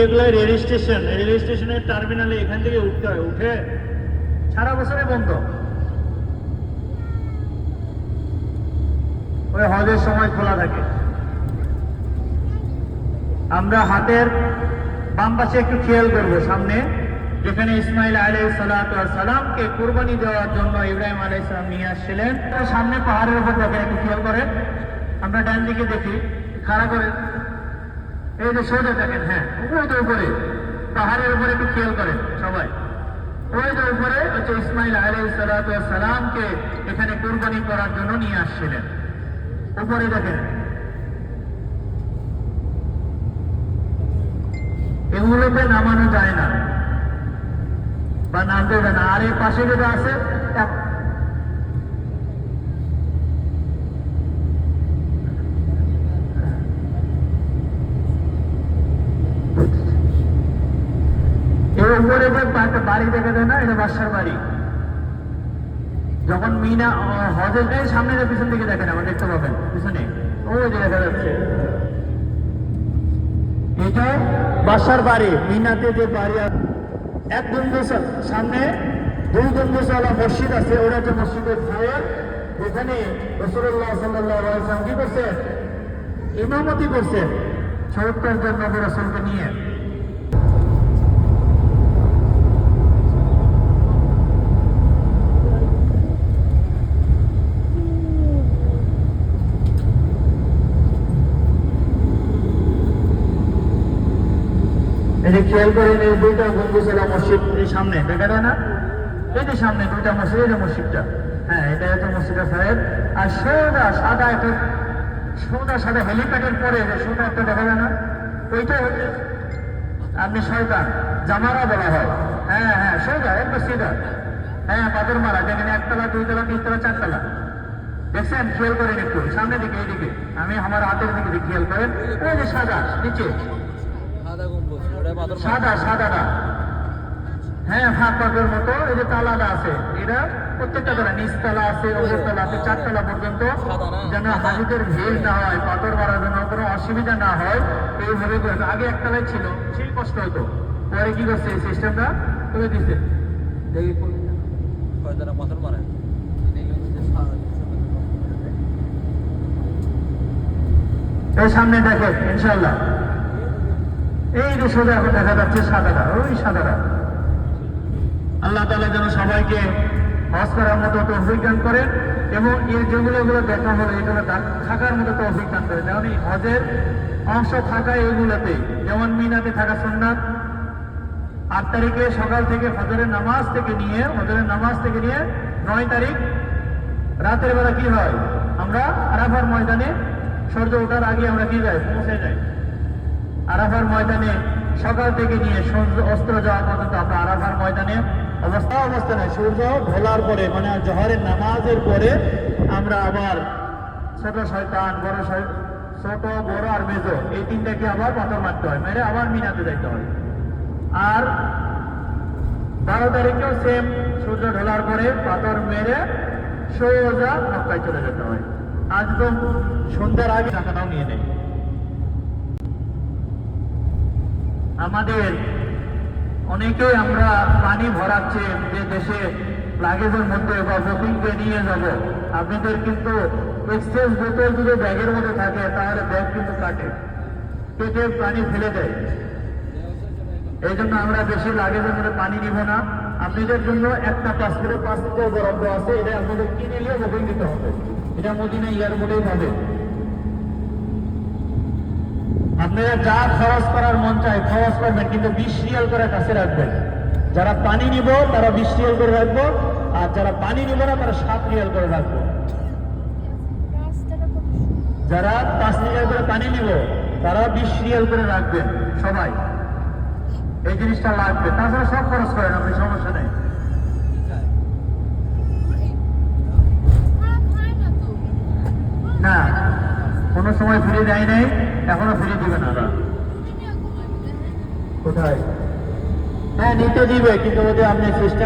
এগুলো রেল স্টেশনের টার্মিনালে এখান থেকে উঠতে হয়, উঠে সারা বছরে বন্ধ, ওই হজের সময় খোলা থাকে। আমরা হাতের বাম পাশে একটু খেয়াল করবো, সামনে যেখানে ইসমাইল আলাইহিস সালাতু ওয়াস সালামকে কুরবানি দেওয়ার জন্য ইব্রাহিম আলাইহিস সালাম নিয়ে আসছিলেন, সামনে পাহাড়ের উপর দেখেন, একটু খেয়াল করেন। আমরা ডান দিকে দেখি, খাড়া করেন, এই যে সোজা দেখেন, হ্যাঁ ওই যে উপরে পাহাড়ের উপরে একটু খেয়াল করেন সবাই, ওই যে উপরে হচ্ছে ইসমাইল আলাইহিস সালাতু ওয়াস সালামকে এখানে কুরবানি করার জন্য নিয়ে আসছিলেন, উপরে দেখেন। এগুলোতে নামানো যায় না বা নামতে যায় না। আর এর পাশে যেটা আছে এর উপরে যে বাড়ি দেখা যায় না, এটা বাদশার বাড়ি। যখন মিনা হজের যায় সামনে পিছন দিকে দেখেন, আমার দেখতে পাবেন পিছনে ওই যে দেখা যাচ্ছে, এটা বাদশার বাড়ি। মিনাতে যে বাড়ি এক গম্বুজ সামনে 2 গম্বুজওয়ালা মসজিদ আছে, ওরা যে মসজিদের ছায়ার, ওখানে রাসূলুল্লাহ সাল্লাল্লাহু আলাইহি ওয়াসাল্লাম কি করছেন, ইমামতি করছেন ৭০ জন নবী রাসূলকে নিয়ে। এই যে খেয়াল করেন, এই 2টা গম্বুজওয়ালা মসজিদ এই সামনে দেখা যায় না, এই যে সামনে 2টা মসজিদ, এই যে মসজিদটা, হ্যাঁ এটা হচ্ছে মসজিদে সাহেব। আর সোজা সাদা একটা, সোজা সাদা হেলিপ্যাডের পরে সোজা একটা দেখা যায় না, ওইটা হচ্ছে আপনি শয়তান জামারা বলা হয়। হ্যাঁ হ্যাঁ সোজা একদম সিধা, হ্যাঁ পাথর মারা, যেখানে 1 তলা 2 তলা 3 তলা 4 তলা দেখছেন, খেয়াল করেন একটু সামনের দিকে, এইদিকে আমি আমার হাতের দিকে খেয়াল করেন, ওই যে সাদা নিচে সাদা সাদাটা, হ্যাঁ ফাঁক পাকের মতো, এই যে তালাটা আছে, এটা প্রত্যেকটা তলা, নিচ তলা আছে, ওপর তলা আছে, 4 তলা পর্যন্ত, যেন হাজিদের ভিড় না হয়, পাথর মারার জন্য কোনো অসুবিধা না হয় এইভাবে করে। আগে 1 তলায় ছিল, সেই কষ্ট হতো, পরে কি করছে এই সিস্টেমটা করে দিচ্ছে। পাথর মারে এই সামনে দেখেন ইনশাআল্লাহ, এই যে সোজা এখন দেখা যাচ্ছে সাদাটা, ওই সাদাটা। আল্লাহ তাআলা যেন সবাইকে হজ করার মতো তৌফিক দান করেন, এবং এর যেগুলো দেখা হলো এগুলো থাকার মতো তৌফিক দান করেন। যেমন এই হজের অংশ থাকা এগুলোতে, যেমন মিনাতে থাকা সুন্নাত। 8 তারিখে সকাল থেকে হজরের নামাজ থেকে নিয়ে 9 তারিখ রাতের বেলা কি হয়, আমরা আরাফার ময়দানে সূর্য ওঠার আগে আমরা কি যাই, পৌঁছে যাই আরাফার ময়দানে। সকাল থেকে নিয়ে সূর্য অস্ত যাওয়া পর্যন্ত আমরা আরাফার ময়দানে অবস্থানে, সূর্য ঢোলার পরে মানে জোহরের নামাজের পরে আমরা আবার ছোট শয়তান, ছোট বড় আর মেজো, এই 3টাকে আবার পাথর মারতে হয়, মেরে আবার মিনাতে যাইতে হয়। আর 12 তারিখেও সেম, সূর্য ঢোলার পরে পাথর মেরে সোজা মক্কায় চলে যেতে হয়। আজ তো সন্ধ্যার আগে টাকাটাও নিয়ে নেই। আমাদের অনেকেই আমরা পানি ভরাচ্ছে যে দেশে লাগেজের মধ্যে বা বুকিংকে নিয়ে যাব, আপনাদের কিন্তু এক্সচেঞ্জ বোতল যদি ব্যাগের মধ্যে থাকে তাহলে ব্যাগ কিন্তু কেটে পানি ফেলে দেয়। এই জন্য আমরা বেশি লাগেজের মধ্যে পানি নিব না। আপনাদের জন্য একটা পাসপোর্টে 5 লিটার বরাদ্দ আছে, এটা আপনাদের কিনে নিয়ে বুকিং দিতে হবে, এটা মদিনা এয়ারপোর্টেই পাবে। আপনারা যা খরচ করার মন চায় খরচ করবেন, কিন্তু 20 রিয়াল করে কাছে রাখবেন। যারা পানি নিব তারা 20 রিয়াল করে রাখবো, আর যারা পানি নিব না তারা 7 রিয়াল করে রাখবো। যারা 5 লিটার করে পানি নিব তারা 20 রিয়াল করে রাখবেন। সবাই এই জিনিসটা লাগবে, তাছাড়া সব খরচ করেন আপনি, সমস্যা নেই। না কোনো সময় ফিরে দেয় নাই, এখনো ফিরে দিবে না। কোথায়? হ্যাঁ নিতে দিবে, কিন্তু ওদের আপনি চেষ্টা